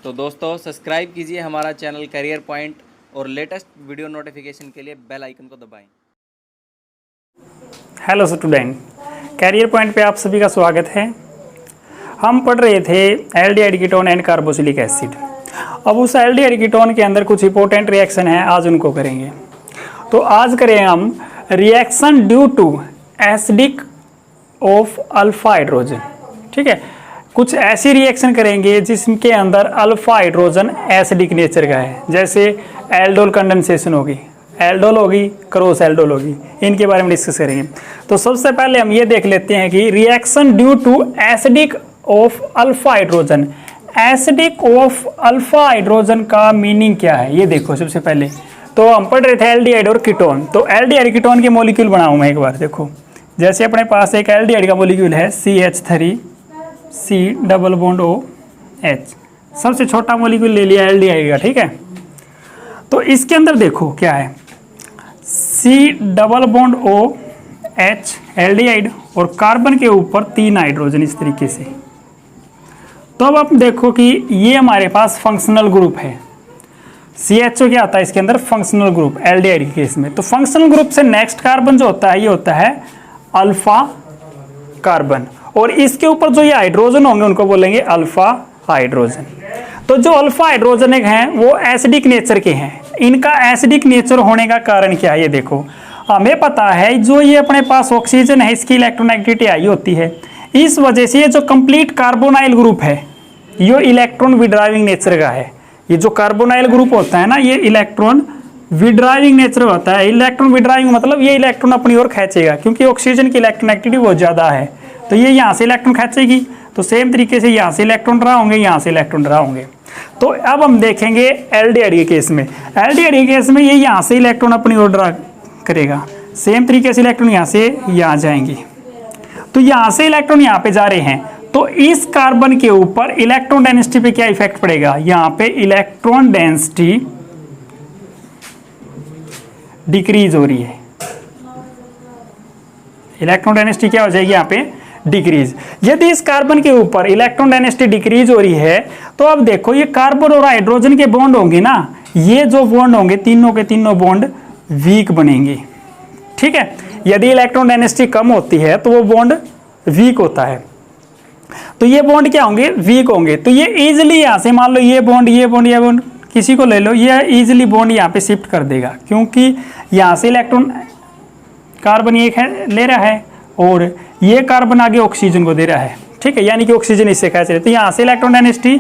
तो दोस्तों सब्सक्राइब कीजिए हमारा चैनल करियर पॉइंट और लेटेस्ट वीडियो नोटिफिकेशन के लिए बेल आइकन को दबाएं। हेलो स्टूडेंट, कैरियर पॉइंट पे आप सभी का स्वागत है। हम पढ़ रहे थे aldehyde ketone and carboxylic acid. अब उस एल्डिहाइड कीटोन के अंदर कुछ इंपॉर्टेंट रिएक्शन है, आज उनको करेंगे। तो आज करें हम reaction due to acidic of alpha hydrogen. ठीक है, कुछ ऐसी रिएक्शन करेंगे जिसके अंदर अल्फा हाइड्रोजन एसिडिक नेचर का है, जैसे एल्डोल कंडेंसेशन होगी, एल्डोल होगी, क्रॉस एल्डोल होगी। इनके बारे में डिस्कस करेंगे। तो सबसे पहले हम ये देख लेते हैं कि reaction due to acidic of alpha hydrogen. Acidic of alpha hydrogen का मीनिंग क्या है, ये देखो। सबसे पहले तो हम पढ़ रहे थे एल्डिहाइड और कीटोन। तो एल्डिहाइड कीटोन के मॉलिक्यूल बनाऊं मैं एक बार। देखो, जैसे अपने पास एक एल्डिहाइड का मॉलिक्यूल है CH3 C double bond OH, सबसे छोटा मॉलिक्यूल ले लिया एल्डिहाइड का। ठीक है, तो इसके अंदर देखो क्या है, C double bond OH aldehyde और कार्बन के ऊपर 3 हाइड्रोजन इस तरीके से। तो अब आप देखो कि ये हमारे पास फंक्शनल ग्रुप है। CHO क्या आता है इसके अंदर, फंक्शनल ग्रुप एल्डिहाइड के केस में। तो फंक्शनल ग्रुप से नेक्स्ट कार्बन जो होता है ये होता है अल्फा कार्बन, और इसके ऊपर जो ये हाइड्रोजन होंगे उनको बोलेंगे अल्फा हाइड्रोजन। तो जो अल्फा हाइड्रोजन हैं वो एसिडिक नेचर के हैं। इनका एसिडिक नेचर होने का कारण क्या है, ये देखो। हमें पता है जो ये अपने पास ऑक्सीजन है इसकी इलेक्ट्रोनेगेटिविटी हाई होती है, इस वजह से ये जो कंप्लीट कार्बोनाइल ग्रुप है ये इलेक्ट्रॉन विड्राइविंग नेचर का है। ये जो कार्बोनाइल ग्रुप होता है ना, ये इलेक्ट्रॉन विड्राइविंग नेचर होता है। इलेक्ट्रॉन विड्राइविंग मतलब ये इलेक्ट्रॉन अपनी ओर खींचेगा, क्योंकि ऑक्सीजन की इलेक्ट्रोनेगेटिविटी बहुत ज़्यादा है, तो ये यहाँ से इलेक्ट्रॉन खींचेगी। तो सेम तरीके से यहाँ से इलेक्ट्रॉन ड्रा होंगे, यहाँ से इलेक्ट्रॉन ड्रा होंगे। तो अब हम देखेंगे एल्डिहाइड के केस में। एल्डिहाइड के केस में ये यहाँ से इलेक्ट्रॉन अपनी ओर ड्रा करेगा, सेम तरीके से इलेक्ट्रॉन यहाँ से यहाँ जाएंगे। तो यहाँ से इलेक्ट्रॉन यहाँ पे जा रहे हैं, तो इस कार्बन के ऊपर इलेक्ट्रॉन डेंसिटी पे क्या इफेक्ट पड़ेगा, यहाँ पे इलेक्ट्रॉन डेंसिटी डिक्रीज हो रही है। इलेक्ट्रॉन डेंसिटी क्या हो जाएगी यहाँ पे, डिक्रीज। यदि इस कार्बन के ऊपर इलेक्ट्रॉन डेंसिटी डिक्रीज हो रही है तो अब देखो ये कार्बन और हाइड्रोजन के बॉन्ड होंगे ना, ये जो बॉन्ड होंगे तीनों के तीनों बॉन्ड वीक बनेंगे। ठीक है, यदि इलेक्ट्रॉन डेंसिटी कम होती है तो वो बॉन्ड वीक होता है, तो ये बॉन्ड क्या होंगे, वीक होंगे। तो ये इजिली यहाँ से मान लो ये बॉन्ड ये बॉन्ड ये बॉन्ड किसी को ले लो, ये इजिली बॉन्ड यहाँ पे शिफ्ट कर देगा, क्योंकि यहाँ से इलेक्ट्रॉन कार्बन ये ले रहा है और ये कार्बन आगे ऑक्सीजन को दे रहा है। ठीक है, यानी कि ऑक्सीजन इससे खींच रहे हैं, तो यहाँ से इलेक्ट्रॉन डेंसिटी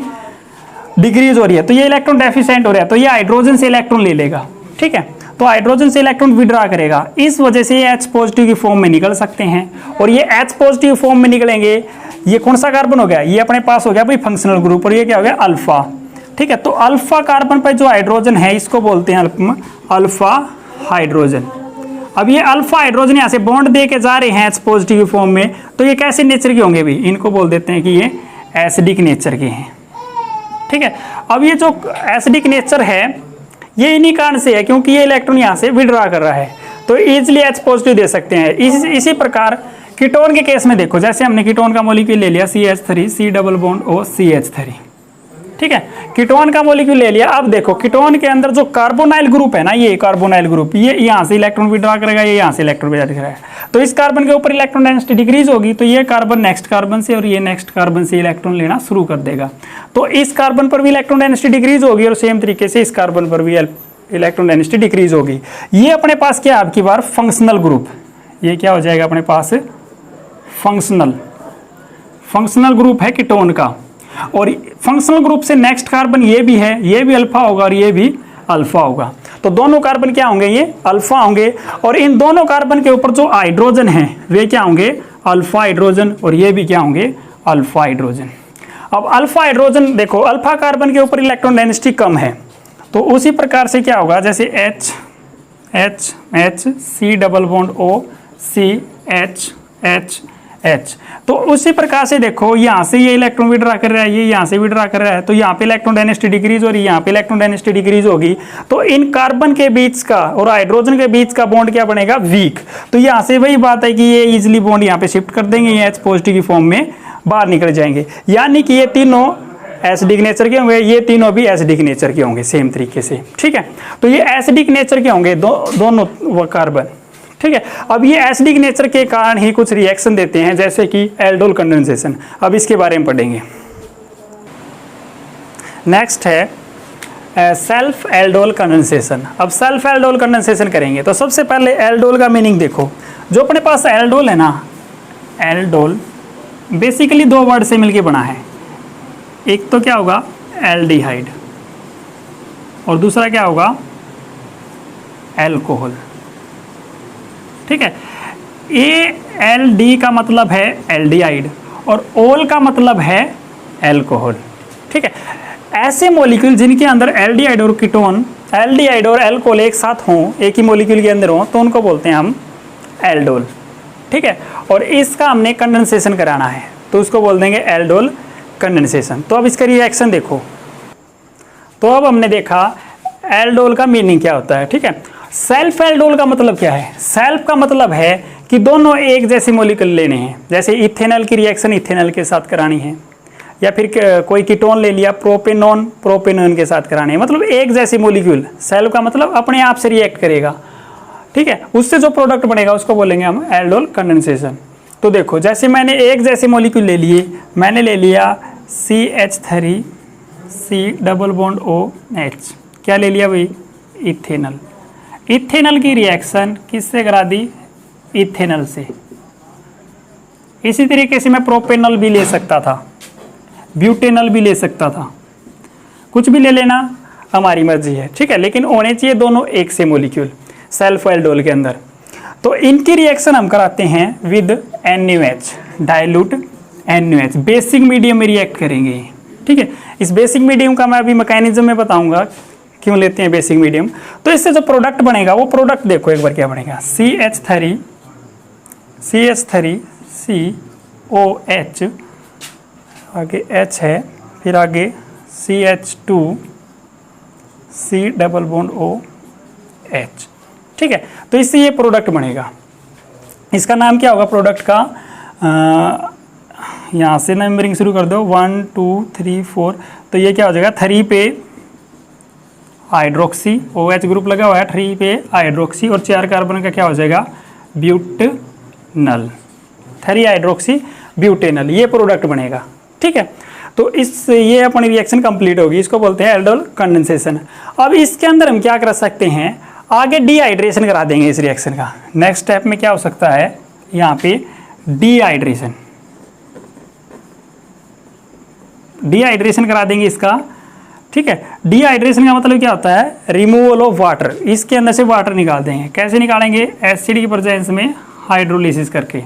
डिक्रीज हो रही है, तो ये इलेक्ट्रॉन डेफिशिएंट हो रहा है, तो ये हाइड्रोजन से इलेक्ट्रॉन ले लेगा। ठीक है, तो हाइड्रोजन से इलेक्ट्रॉन विड्रा करेगा, इस वजह से ये H पॉजिटिव की फॉर्म में निकल सकते हैं। और ये H पॉजिटिव फॉर्म में निकलेंगे, ये कौन सा कार्बन हो गया, ये अपने पास हो गया भाई फंक्शनल ग्रुप, और ये क्या हो गया, अल्फा। ठीक है, तो अल्फा कार्बन पर जो हाइड्रोजन है इसको बोलते हैं अल्फा हाइड्रोजन। अब ये अल्फा हाइड्रोजन यहाँ से बॉन्ड दे के जा रहे हैं H पॉजिटिव फॉर्म में, तो ये कैसे नेचर के होंगे भी, इनको बोल देते हैं कि ये एसिडिक नेचर के हैं। ठीक है, अब ये जो एसिडिक नेचर है ये इन्हीं कारण से है क्योंकि ये इलेक्ट्रॉन यहाँ से विड्रा कर रहा है, तो इजिली H पॉजिटिव दे सकते हैं। इसी प्रकार कीटोन के केस में देखो, जैसे हमने कीटोन का मॉलिक्यूल ले लिया CH3 C double bond OCH3। ठीक है, कीटोन का मॉलिक्यूल ले लिया। अब देखो कीटोन के अंदर जो कार्बोनाइल ग्रुप है ना, ये कार्बोनाइल ग्रुप ये यहाँ से इलेक्ट्रॉन विड्रा करेगा, ये यहाँ से इलेक्ट्रॉन विड्रा करेगा, तो इस कार्बन के ऊपर इलेक्ट्रॉन डेंसिटी डिक्रीज होगी, तो ये कार्बन नेक्स्ट कार्बन से और ये नेक्स्ट कार्बन से इलेक्ट्रॉन लेना शुरू कर देगा। तो इस कार्बन पर भी इलेक्ट्रॉन डेंसिटी डिक्रीज होगी और सेम तरीके से इस कार्बन पर भी इलेक्ट्रॉन डेंसिटी डिक्रीज होगी। ये अपने पास क्या आपकी बार फंक्शनल ग्रुप, ये क्या हो जाएगा अपने पास फंक्शनल ग्रुप है कीटोन का। और फंक्शनल ग्रुप से नेक्स्ट कार्बन ये भी है, ये भी अल्फा होगा और ये भी अल्फा होगा, तो दोनों कार्बन क्या होंगे, ये अल्फा होंगे। और इन दोनों कार्बन के ऊपर जो हाइड्रोजन है वे क्या होंगे, अल्फा हाइड्रोजन, और ये भी क्या होंगे, अल्फा हाइड्रोजन। अब अल्फा हाइड्रोजन देखो, अल्फा कार्बन के ऊपर इलेक्ट्रॉन डेंसिटी कम है, तो उसी प्रकार से क्या होगा, जैसे H C double bond O C H तो उसी प्रकार से देखो यहाँ से ये इलेक्ट्रॉन विड्रा कर रहा है, ये यहाँ से विड्रा कर रहा है, तो यहाँ पे इलेक्ट्रॉन डेंसिटी डिक्रीज हो रही है, यहाँ पे इलेक्ट्रॉन डेंसिटी डिक्रीज होगी, तो इन कार्बन के बीच का और हाइड्रोजन के बीच का बॉन्ड क्या बनेगा, वीक। तो यहाँ से वही बात है कि ये इजिली बॉन्ड यहाँ पे शिफ्ट कर देंगे, ये H पॉजिटिव की फॉर्म में बाहर निकल जाएंगे, यानी कि ये तीनों एसिडिक नेचर के होंगे, ये तीनों भी एसिडिक नेचर के होंगे सेम तरीके से, ठीक है। तो ये एसिडिक नेचर के होंगे दोनों कार्बन, ठीक है। अब ये एसिडिक नेचर के कारण ही कुछ रिएक्शन देते हैं, जैसे कि एल्डोल कंडेंसेशन। अब इसके बारे में पढ़ेंगे। नेक्स्ट है सेल्फ एल्डोल कंडेंसेशन। अब सेल्फ एल्डोल कंडेंसेशन करेंगे तो सबसे पहले एल्डोल का मीनिंग देखो। जो अपने पास एल्डोल है ना, एल्डोल बेसिकली दो वर्ड से मिलके बना है। एक तो क्या होगा एल्डिहाइड और दूसरा क्या होगा एल्कोहल, ठीक है। ALD का मतलब है एल्डिहाइड और ओल का मतलब है एल्कोहल, ठीक है। ऐसे मॉलिक्यूल जिनके अंदर एल्डिहाइड और कीटोन, एल्डिहाइड और एल्कोहल एक साथ हों, एक ही मॉलिक्यूल के अंदर हों, तो उनको बोलते हैं हम एल्डोल, ठीक है। और इसका हमने कंडेंसेशन कराना है तो उसको बोल देंगे एल्डोल कंडेंसेशन। तो अब इसका रिएक्शन देखो। तो अब हमने देखा एल्डोल का मीनिंग क्या होता है, ठीक है। सेल्फ एल्डोल का मतलब क्या है? सेल्फ का मतलब है कि दोनों एक जैसे मॉलिक्यूल लेने हैं। जैसे इथेनॉल की रिएक्शन इथेनॉल के साथ करानी है, या फिर कोई कीटोन ले लिया प्रोपेनॉन प्रोपेनॉन के साथ कराने हैं, मतलब एक जैसे मॉलिक्यूल। सेल्फ का मतलब अपने आप से रिएक्ट करेगा, ठीक है। उससे जो प्रोडक्ट बनेगा उसको बोलेंगे हम एल्डोल कंडेंसेशन। तो देखो जैसे मैंने एक जैसे मॉलिक्यूल ले लिए, मैंने ले लिया CH3 C double bond OH, क्या ले लिया भाई इथेनॉल। इथेनॉल की रिएक्शन किससे करा दी? इथेनॉल से। इसी तरीके से मैं प्रोपेनॉल भी ले सकता था, ब्यूटेनॉल भी ले सकता था, कुछ भी ले लेना हमारी मर्जी है, ठीक है। लेकिन होने चाहिए दोनों एक से मॉलिक्यूल सेल्फ एल्डोल के अंदर। तो इनकी रिएक्शन हम कराते हैं with NaOH, dilute NaOH। Basic medium में रिएक्ट करेंगे, ठीक है। इस बेसिक मीडियम का मैं अभी मैकेनिज्म में बताऊंगा क्यों लेते हैं बेसिक मीडियम। तो इससे जो प्रोडक्ट बनेगा वो प्रोडक्ट देखो एक बार क्या बनेगा। CH3 COH, आगे H है, फिर आगे CH2 C double bond OH, ठीक है। तो इससे ये प्रोडक्ट बनेगा। इसका नाम क्या होगा प्रोडक्ट का? यहाँ से नंबरिंग शुरू कर दो 1 2 3 4। तो ये क्या हो जाएगा? 3 पे हाइड्रोक्सी, OH ग्रुप लगा हुआ है, 3 पे हाइड्रोक्सी और 4 कार्बन का क्या हो जाएगा? ब्यूटेनॉल, 3 हाइड्रोक्सी ब्यूटेनॉल, ये प्रोडक्ट बनेगा, ठीक है। तो इस ये अपनी रिएक्शन कंप्लीट होगी, इसको बोलते हैं एल्डोल कंडेंसेशन। अब इसके अंदर हम क्या कर सकते हैं? आगे डिहाइड्रेशन करा देंगे इस रिएक्शन का। नेक्स्ट स्टेप में क्या हो सकता है? यहाँ पे डिहाइड्रेशन, डिहाइड्रेशन करा देंगे इसका, ठीक है। डिहाइड्रेशन का मतलब क्या होता है? Removal of water. इसके अंदर से वाटर निकाल देंगे। कैसे निकालेंगे? एसिड की प्रेजेंस में हाइड्रोलिसिस करके।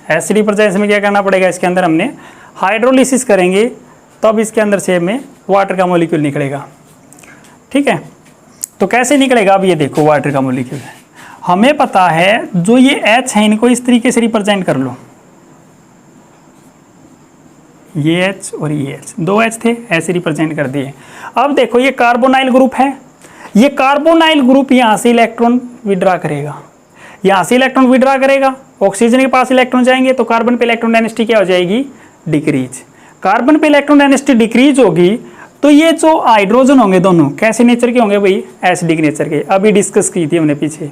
एसिड की प्रेजेंस में क्या करना पड़ेगा? इसके अंदर हमने हाइड्रोलिसिस करेंगे तब इसके अंदर से हमें वाटर का मॉलिक्यूल निकलेगा, ठीक है। तो कैसे निकलेगा? अब ये देखो वाटर का मॉलिक्यूल हमें पता है, जो ये H है इनको इस तरीके से रिप्रेजेंट कर लो। ये H और ये H, 2 H थे, ऐसे रिप्रेजेंट कर दिए। अब देखो ये कार्बोनाइल ग्रुप है, ये कार्बोनाइल ग्रुप यहाँ से इलेक्ट्रॉन विड्रा करेगा, यहाँ से इलेक्ट्रॉन विड्रा करेगा, ऑक्सीजन के पास इलेक्ट्रॉन जाएंगे तो कार्बन पे इलेक्ट्रॉन डेंसिटी क्या हो जाएगी? डिक्रीज। कार्बन पे इलेक्ट्रॉन डेंसिटी डिक्रीज होगी तो ये जो हाइड्रोजन होंगे दोनों कैसे नेचर के होंगे भाई? एसिडिक नेचर के। अभी डिस्कस की थी हमने पीछे।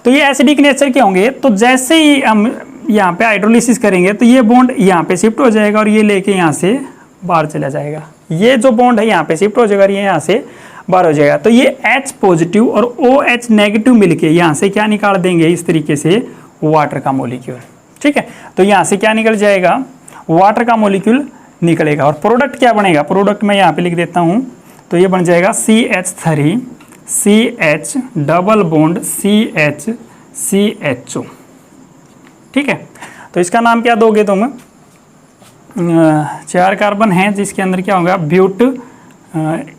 तो ये एसिडिक नेचर के होंगे, तो जैसे ही हम यहाँ पे हाइड्रोलिसिस करेंगे तो ये बॉन्ड यहाँ पे शिफ्ट हो जाएगा और ये लेके यहाँ से बाहर चला जाएगा। ये जो बॉन्ड है यहाँ पे शिफ्ट हो जाएगा और ये यहाँ से बाहर हो जाएगा। तो ये H पॉजिटिव और OH नेगेटिव मिलके यहाँ से क्या निकाल देंगे? इस तरीके से वाटर का मॉलिक्यूल, ठीक है। तो यहाँ से क्या निकल जाएगा? वाटर का मॉलिक्यूल निकलेगा। और प्रोडक्ट क्या बनेगा? प्रोडक्ट मैं यहाँ पे लिख देता हूँ। तो ये बन जाएगा CH3 CH double bond CH CHO, ठीक है। तो इसका नाम क्या दोगे तुम? 4 कार्बन हैं जिसके अंदर क्या होगा? ब्यूट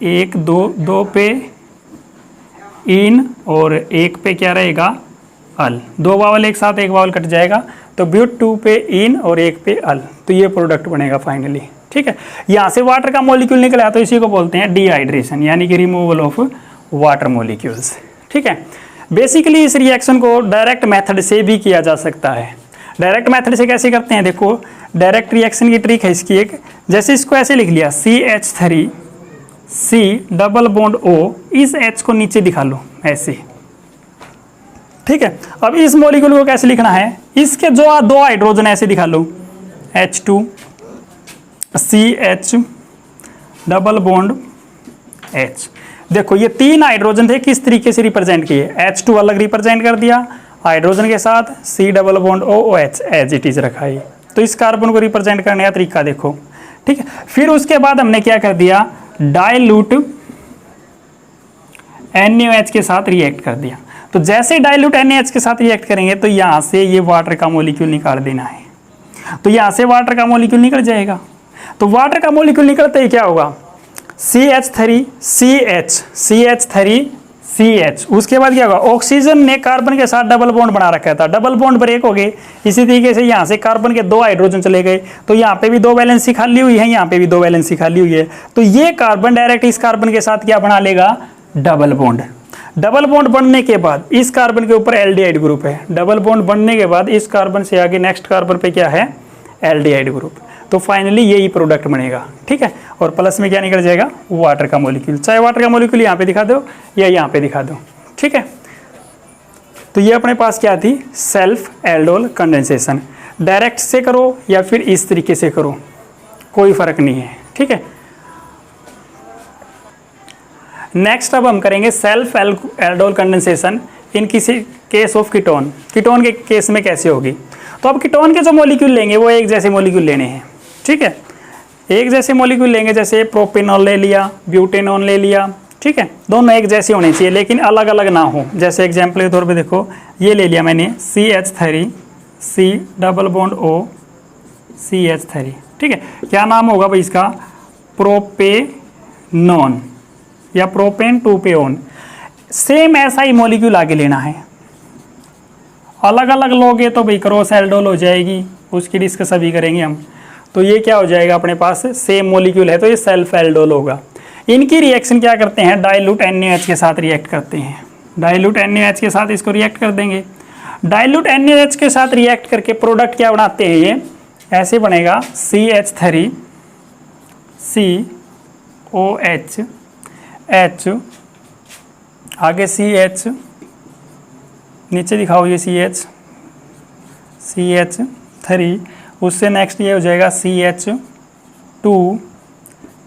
1 2 पे इन और 1 पे क्या रहेगा? अल। 2 वावल एक साथ, 1 वावल कट जाएगा तो ब्यूट 2 पे इन और 1 पे अल। तो ये प्रोडक्ट बनेगा फाइनली, ठीक है। यहाँ से वाटर का मॉलिक्यूल निकला तो इसी को बोलते हैं डिहाइड्रेशन, यानी कि रिमूवल ऑफ वाटर मॉलिक्यूल्स, ठीक है। बेसिकली इस रिएक्शन को डायरेक्ट मेथड से भी किया जा सकता है। डायरेक्ट मेथड से कैसे करते हैं, देखो डायरेक्ट रिएक्शन की ट्रिक है इसकी एक, जैसे इसको ऐसे लिख लिया CH3 C double bond O, इस H को नीचे दिखा लो ऐसे, ठीक है। अब इस मॉलिक्यूल को कैसे लिखना है, इसके जो दो हाइड्रोजन ऐसे दिखा लो H2 CH double bond H। देखो ये 3 हाइड्रोजन थे, किस तरीके से रिप्रेजेंट किए, H2 अलग रिप्रेजेंट कर दिया हाइड्रोजन के साथ, C double bond OH as it is रखा है। तो इस कार्बन को रिप्रेजेंट करने का तरीका देखो, ठीक है। फिर उसके बाद हमने क्या कर दिया, डाइल्यूट NaOH के साथ रिएक्ट कर दिया। तो जैसे डाइल्यूट NaOH के साथ रिएक्ट करेंगे तो यहां से ये वाटर का मॉलिक्यूल निकाल देना है, तो यहां से वाटर का मॉलिक्यूल निकल जाएगा। तो वाटर का मॉलिक्यूल निकलते ही क्या होगा, CH3 CH CH3 CH, उसके बाद क्या होगा, ऑक्सीजन ने कार्बन के साथ डबल बॉन्ड बना रखा था, डबल बॉन्ड ब्रेक हो गए। इसी तरीके से यहाँ से कार्बन के 2 हाइड्रोजन चले गए, तो यहाँ पे भी 2 वैलेंसी खाली हुई है, यहाँ पे भी 2 वैलेंसी खाली हुई है। तो ये कार्बन डायरेक्ट इस कार्बन के साथ क्या बना लेगा, डबल बॉन्ड। डबल बॉन्ड बनने के बाद इस कार्बन के ऊपर एल्डिहाइड ग्रुप है, डबल बॉन्ड बनने के बाद इस कार्बन से आगे नेक्स्ट कार्बन पे क्या है, एल्डिहाइड ग्रुप। तो फाइनली यही प्रोडक्ट बनेगा, ठीक है। और प्लस में क्या निकल जाएगा, वाटर का मॉलिक्यूल। चाहे वाटर का मॉलिक्यूल यहाँ पे दिखा दो या यहाँ पे दिखा दो, ठीक है। तो ये अपने पास क्या थी, सेल्फ एल्डोल कंडेंसेशन। डायरेक्ट से करो या फिर इस तरीके से करो, कोई फर्क नहीं है, ठीक है। नेक्स्ट अब हम करेंगे सेल्फ एल्डोल कंडेंसेशन इन किसी केस ऑफ कीटोन। कीटोन के केस में कैसे होगी, तो अब कीटोन के जो मॉलिक्यूल लेंगे वो एक जैसे मॉलिक्यूल लेने हैं, ठीक है। एक जैसे मॉलिक्यूल लेंगे, जैसे प्रोपेनॉल ले लिया, ब्यूटेनॉल ले लिया, ठीक है। दोनों एक जैसे होने चाहिए लेकिन अलग अलग ना हो। जैसे एग्जाम्पल के तौर पे देखो, ये ले लिया मैंने CH3 C double bond O CH3, ठीक है। क्या नाम होगा भाई इसका, प्रोपेनॉन या प्रोपेन 2पेओन। सेम ऐसा ही मॉलिक्यूल आगे लेना है, अलग अलग लोगे तो भाई क्रॉस एल्डोल हो जाएगी, उसकी डिस्कस अभी करेंगे हम। तो ये क्या हो जाएगा, अपने पास सेम मॉलिक्यूल है तो ये सेल्फ एल्डोल होगा। इनकी रिएक्शन क्या करते हैं, डाइल्यूट NaOH के साथ रिएक्ट करते हैं। डाइल्यूट NaOH के साथ इसको रिएक्ट कर देंगे। डाइल्यूट NaOH के साथ रिएक्ट करके प्रोडक्ट क्या बनाते हैं, ये ऐसे बनेगा CH3 COH H, आगे CH, नीचे दिखाओ ये CH3, उससे नेक्स्ट ये हो जाएगा CH2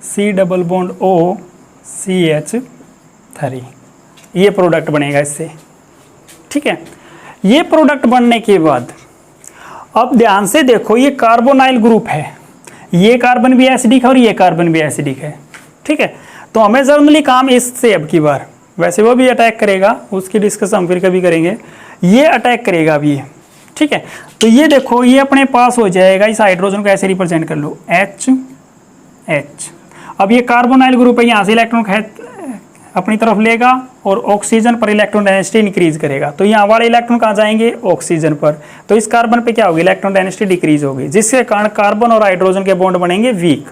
C double bond O CH3। ये प्रोडक्ट बनेगा इससे, ठीक है। ये प्रोडक्ट बनने के बाद अब ध्यान से देखो, ये कार्बोनाइल ग्रुप है, ये कार्बन भी एसिडिक है और ये कार्बन भी एसिडिक है, ठीक है। तो हमें जनरली काम इससे अब की बार, वैसे वो भी अटैक करेगा, उसकी डिस्कस हम फिर कभी करेंगे। ये अटैक करेगा अभी ये, ठीक है। तो ये देखो, ये अपने पास हो जाएगा, इस हाइड्रोजन को ऐसे रिप्रेजेंट कर लो H H। अब ये कार्बोनाइल ग्रुप है, यहाँ से इलेक्ट्रॉन अपनी तरफ लेगा और ऑक्सीजन पर इलेक्ट्रॉन डेंसिटी इंक्रीज करेगा। तो यहाँ वाले इलेक्ट्रॉन कहाँ जाएंगे, ऑक्सीजन पर। तो इस कार्बन पे क्या होगी, इलेक्ट्रॉन डेंसिटी डिक्रीज होगी, जिसके कारण कार्बन और हाइड्रोजन के बॉन्ड बनेंगे वीक,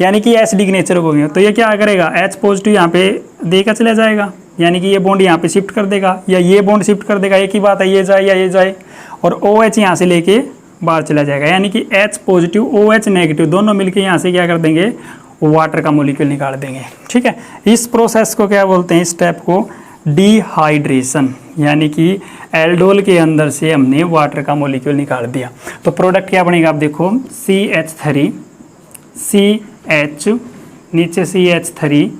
यानी कि एसिडिक नेचर हो गए। तो ये क्या करेगा, H पॉजिटिव यहाँ पे देकर चला जाएगा, यानी कि ये बॉन्ड यहाँ पे शिफ्ट कर देगा या ये बॉन्ड शिफ्ट कर देगा, एक ही बात है, ये जाए या ये जाए। और OH यहाँ से लेके बाहर चला जाएगा, यानी कि H पॉजिटिव OH नेगेटिव दोनों मिलके यहाँ से क्या कर देंगे, वाटर का मॉलिक्यूल निकाल देंगे, ठीक है। इस प्रोसेस को क्या बोलते हैं, इस स्टेप को डिहाइड्रेशन, यानी कि एल्डोल के अंदर से हमने वाटर का मॉलिक्यूल निकाल दिया। तो प्रोडक्ट क्या बनेगा, आप देखो CH3 CH, नीचे CH3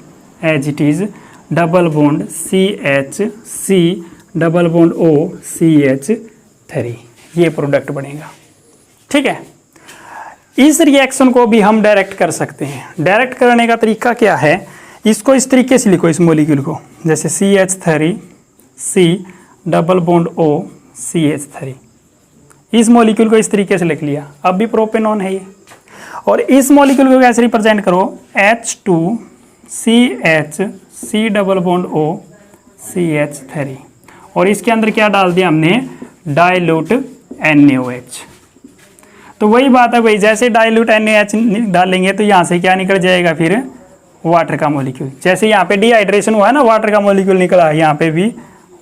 as it is, double bond CH C double bond O CH3, ये प्रोडक्ट बनेगा, ठीक है। इस रिएक्शन को भी हम डायरेक्ट कर सकते हैं। डायरेक्ट करने का तरीका क्या है, इसको इस तरीके से लिखो, इस मॉलिक्यूल को, जैसे CH3 C double bond O CH3, इस मॉलिक्यूल को इस तरीके से लिख लिया। अब भी प्रोपेनॉन है ये, और इस मॉलिक्यूल को कैसे रिप्रेजेंट करो, H2 CH C double bond O CH3, और इसके अंदर क्या डाल दिया हमने, डाइल्यूट NaOH। तो वही बात है भाई, जैसे डाइल्यूट NaOH डालेंगे तो यहाँ से क्या निकल जाएगा, फिर वाटर का मॉलिक्यूल। जैसे यहाँ पे डिहाइड्रेशन हुआ है ना, वाटर का मॉलिक्यूल निकला, यहाँ पे भी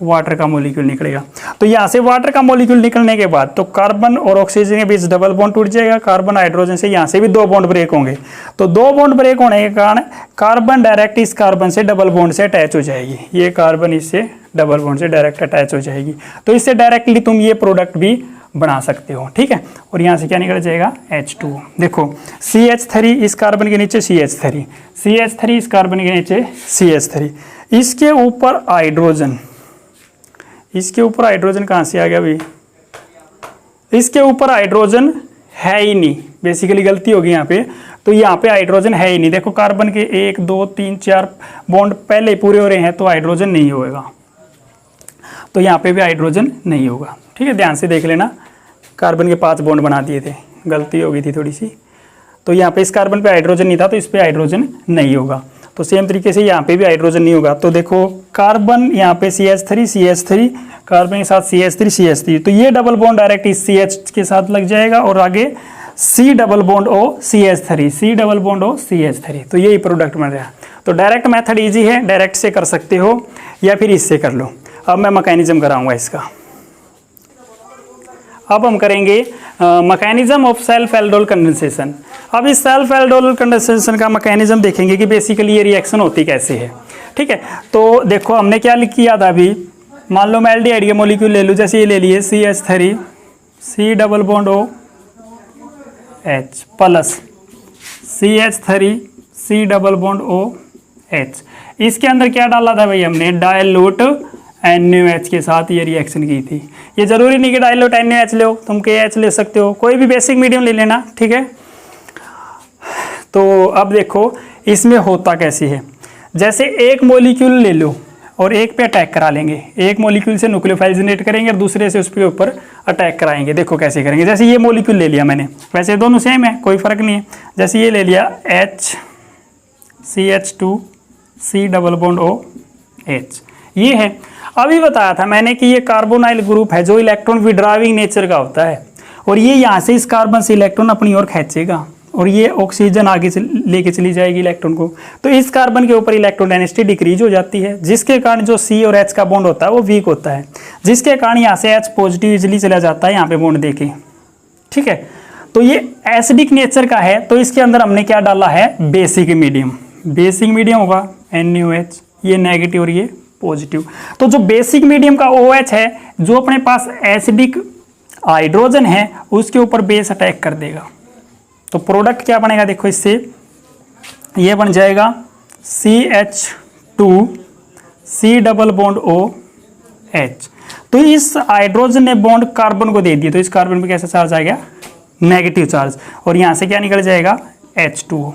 वाटर का मॉलिक्यूल निकलेगा। तो यहाँ से वाटर का मॉलिक्यूल निकलने के बाद तो कार्बन और ऑक्सीजन के बीच डबल बॉन्ड टूट जाएगा, कार्बन हाइड्रोजन से यहाँ से भी 2 बॉन्ड ब्रेक होंगे। तो 2 बॉन्ड ब्रेक होने के कारण कार्बन डायरेक्ट इस कार्बन से डबल बॉन्ड से अटैच हो जाएगी, ये कार्बन इससे डबल बॉन्ड से डायरेक्ट अटैच हो जाएगी। तो इससे डायरेक्टली तुम ये प्रोडक्ट भी बना सकते हो, ठीक है। और यहाँ से क्या निकल जाएगा H2। देखो CH3 इस कार्बन के नीचे CH3, CH3 इस कार्बन के नीचे CH3, इसके ऊपर हाइड्रोजन, इसके ऊपर हाइड्रोजन कहाँ से आ गया भाई, इसके ऊपर हाइड्रोजन है ही नहीं, बेसिकली गलती होगी यहाँ पे। तो यहाँ पे हाइड्रोजन है ही नहीं, देखो कार्बन के 1 2 3 4 बॉन्ड पहले पूरे हो रहे हैं, तो हाइड्रोजन नहीं होगा, तो यहाँ पे भी हाइड्रोजन नहीं होगा, ठीक है। ध्यान से देख लेना, कार्बन के 5 बॉन्ड बना दिए थे, गलती हो गई थी थोड़ी सी। तो यहाँ पे इस कार्बन पे हाइड्रोजन नहीं था, तो इस पे हाइड्रोजन नहीं होगा। तो सेम तरीके से यहाँ पे भी हाइड्रोजन नहीं होगा। तो देखो कार्बन यहाँ पे CH3 कार्बन के साथ CH3, तो ये डबल बॉन्ड डायरेक्ट इस CH के साथ लग जाएगा और आगे C double bond O CH3, तो यही प्रोडक्ट बन रहा है। तो डायरेक्ट मेथड इजी है, डायरेक्ट से कर सकते हो या फिर इससे कर लो। अब मैं मैकेनिज्म कराऊंगा इसका। अब हम करेंगे mechanism of self aldol condensation. अब इस सेल्फ एल्डोल कंडेंसेशन का मैकेनिज्म देखेंगे कि बेसिकली ये रिएक्शन होती कैसे है, ठीक है। तो देखो हमने क्या किया था अभी, मान लो मैं एल्डिहाइड के मॉलिक्यूल ले लूँ, जैसे ये ले लिए CH3 C double bond O H plus CH3 C double bond O H। इसके अंदर क्या डाला था भाई हमने, डायलूट NaOH के साथ ये रिएक्शन की थी। ये जरूरी नहीं कि डायलूट NaOH लो, तुम KH ले सकते हो, कोई भी बेसिक मीडियम ले लेना, ठीक है। तो अब देखो इसमें होता कैसे है, जैसे एक मॉलिक्यूल ले लो और एक पे अटैक करा लेंगे, एक मॉलिक्यूल से न्यूक्लियोफाइल जनरेट करेंगे और दूसरे से उसके ऊपर अटैक कराएंगे। देखो कैसे करेंगे, जैसे ये मॉलिक्यूल ले लिया मैंने, वैसे दोनों सेम है, कोई फर्क नहीं है। जैसे ये ले लिया CH2 C double bond O H, ये है। अभी बताया था मैंने कि ये कार्बोनाइल ग्रुप है जो इलेक्ट्रॉन विड्राविंग नेचर का होता है, और ये यहाँ से इस कार्बन से इलेक्ट्रॉन अपनी ओर खींचेगा और ये ऑक्सीजन आगे लेके चली जाएगी इलेक्ट्रॉन को। तो इस कार्बन के ऊपर इलेक्ट्रॉन डेंसिटी डिक्रीज हो जाती है, जिसके कारण जो C और H का बॉन्ड होता है वो वीक होता है, जिसके कारण यहाँ से H पॉजिटिव इजिली चला जाता है यहाँ पे बॉन्ड देके, ठीक है। तो ये एसिडिक नेचर का है, तो इसके अंदर हमने क्या डाला है, बेसिक मीडियम। बेसिक मीडियम होगा NaOH, ये नेगेटिव और ये पॉजिटिव। तो जो बेसिक मीडियम का OH है, जो अपने पास एसिडिक हाइड्रोजन है, उसके ऊपर बेस अटैक कर देगा। तो प्रोडक्ट क्या बनेगा, देखो इससे ये बन जाएगा CH2 C double bond OH। तो इस हाइड्रोजन ने बॉन्ड कार्बन को दे दिया, तो इस कार्बन पे कैसा चार्ज आ गया, नेगेटिव चार्ज, और यहाँ से क्या निकल जाएगा H2O,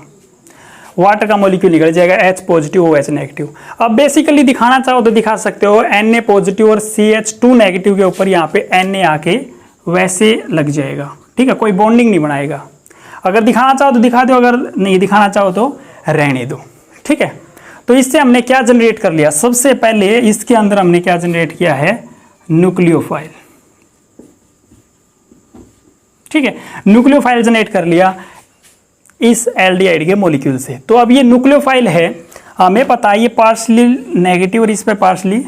वाटर का मॉलिक्यूल निकल जाएगा, H पॉजिटिव OH नेगेटिव। अब बेसिकली दिखाना चाहो तो दिखा सकते हो, Na पॉजिटिव और CH2 नेगेटिव के ऊपर यहाँ पे Na आके वैसे लग जाएगा, ठीक है, कोई बॉन्डिंग नहीं बनाएगा। अगर दिखाना चाहो तो दिखा दो, अगर नहीं दिखाना चाहो तो रहने दो, ठीक है। तो इससे हमने क्या जनरेट कर लिया, सबसे पहले इसके अंदर हमने क्या जनरेट किया है, न्यूक्लियोफाइल, ठीक है। न्यूक्लियोफाइल जनरेट कर लिया इस एल्डिहाइड के मॉलिक्यूल से। तो अब ये न्यूक्लियोफाइल है, हमें पता है ये पार्शली नेगेटिव और इस पे partially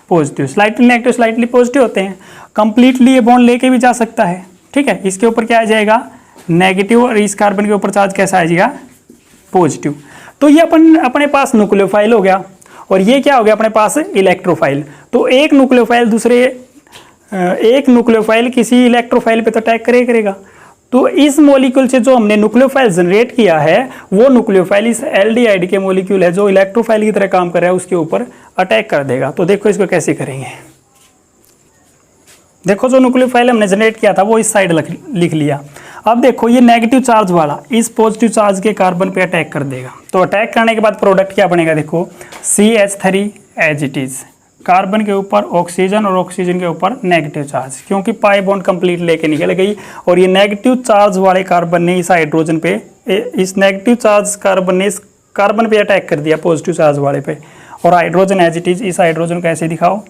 positive, slightly negative slightly positive होते हैं। कंप्लीटली ये बॉन्ड लेके भी जा सकता है, ठीक है। इसके ऊपर क्या आ जाएगा, नेगेटिव, और इस कार्बन के ऊपर चार्ज कैसा आ जाएगा, पॉजिटिव। तो ये अपने पास न्यूक्लियोफाइल हो गया, और ये क्या हो गया, अपने पास इलेक्ट्रोफाइल। तो एक न्यूक्लियोफाइल किसी इलेक्ट्रोफाइल पे तो अटैक करेगा। तो इस मॉलिक्यूल से जो हमने न्यूक्लियोफाइल जनरेट किया है, वो न्यूक्लियोफाइल इस एल्डिहाइड के मॉलिक्यूल है जो इलेक्ट्रोफाइल की तरह काम कर रहा है, उसके ऊपर अटैक कर देगा। तो देखो इसको कैसे करेंगे, देखो जो न्यूक्लियोफाइल हमने जनरेट किया था वो इस साइड लिख लिया। अब देखो ये नेगेटिव चार्ज वाला इस पॉजिटिव चार्ज के कार्बन पे अटैक कर देगा। तो अटैक करने के बाद प्रोडक्ट क्या बनेगा, देखो CH3 as it is, carbon के ऊपर ऑक्सीजन और ऑक्सीजन के ऊपर नेगेटिव चार्ज, क्योंकि पाई बॉन्ड कंप्लीट लेके निकल गई, और ये नेगेटिव चार्ज वाले कार्बन ने इस हाइड्रोजन पे, इस नेगेटिव चार्ज कार्बन ने इस कार्बन पे अटैक कर दिया पॉजिटिव चार्ज वाले पे, और हाइड्रोजन एज इट इज, इस हाइड्रोजन को ऐसे दिखाओ।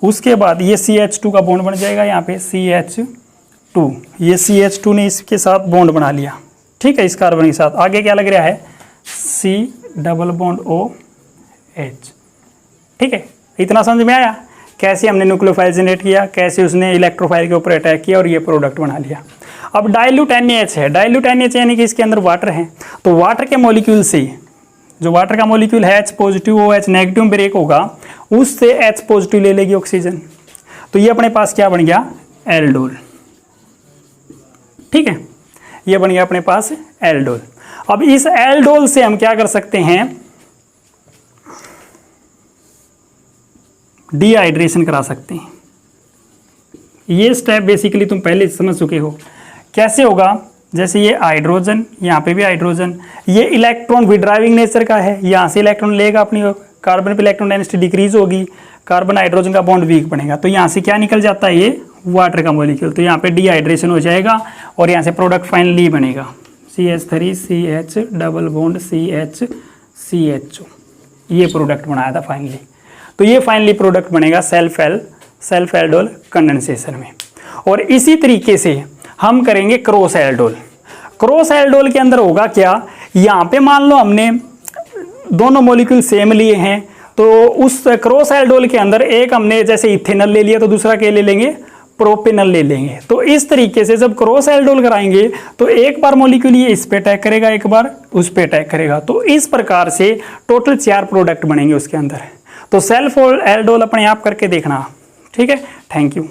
उसके बाद ये CH2 का बॉन्ड बन जाएगा यहाँ पे CH2, ये CH2 ने इसके साथ बॉन्ड बना लिया, ठीक है, इस कार्बन के साथ। आगे क्या लग रहा है, C डबल बॉन्ड OH, ठीक है। इतना समझ में आया कैसे हमने न्यूक्लियोफाइल जनरेट किया, कैसे उसने इलेक्ट्रोफाइल के ऊपर अटैक किया और ये प्रोडक्ट बना लिया। अब डाइल्यूट NaH है, डाइल्यूट NaH यानी कि इसके अंदर वाटर है, तो वाटर के मॉलिक्यूल से जो वाटर का मॉलिक्यूल है H positive OH negative break होगा, उससे H पॉजिटिव ले लेगी ऑक्सीजन, तो ये अपने पास क्या बन गया, एल्डोल। ठीक है, ये बन गया अपने पास एल्डोल। अब इस एल्डोल से हम क्या कर सकते हैं, डिहाइड्रेशन करा सकते हैं। ये स्टेप बेसिकली तुम पहले समझ चुके हो। कैसे होगा, जैसे ये हाइड्रोजन, यहाँ पे भी हाइड्रोजन, ये इलेक्ट्रॉन विड्राइविंग नेचर का है, यहाँ से इलेक्ट्रॉन लेगा अपनी, कार्बन पे इलेक्ट्रॉन डेंसिटी डिक्रीज होगी, कार्बन हाइड्रोजन का बॉन्ड वीक बनेगा, तो यहाँ से क्या निकल जाता है, ये वाटर का मॉलिक्यूल, तो यहाँ पे डिहाइड्रेशन हो जाएगा और यहाँ से प्रोडक्ट फाइनली बनेगा CH3 CH double bond CH CHO, ये प्रोडक्ट बनाया था फाइनली। तो ये फाइनली प्रोडक्ट बनेगा सेल्फ एल्डोल कंडेंसेशन में। और इसी तरीके से हम करेंगे क्रॉस एल्डोल। क्रॉस एल्डोल के अंदर होगा क्या, यहाँ पे मान लो हमने दोनों मॉलिक्यूल सेम लिए हैं, तो उस क्रॉस एल्डोल के अंदर एक हमने जैसे इथेनॉल ले लिया तो दूसरा क्या ले लेंगे, प्रोपेनॉल ले लेंगे। तो इस तरीके से जब क्रॉस एल्डोल कराएंगे तो एक बार मॉलिक्यूल ये इस पे अटैक करेगा, एक बार उस पे अटैक करेगा, तो इस प्रकार से टोटल 4 प्रोडक्ट बनेंगे उसके अंदर। तो सेल्फ एल्डोल अपने आप करके देखना। ठीक है, थैंक यू।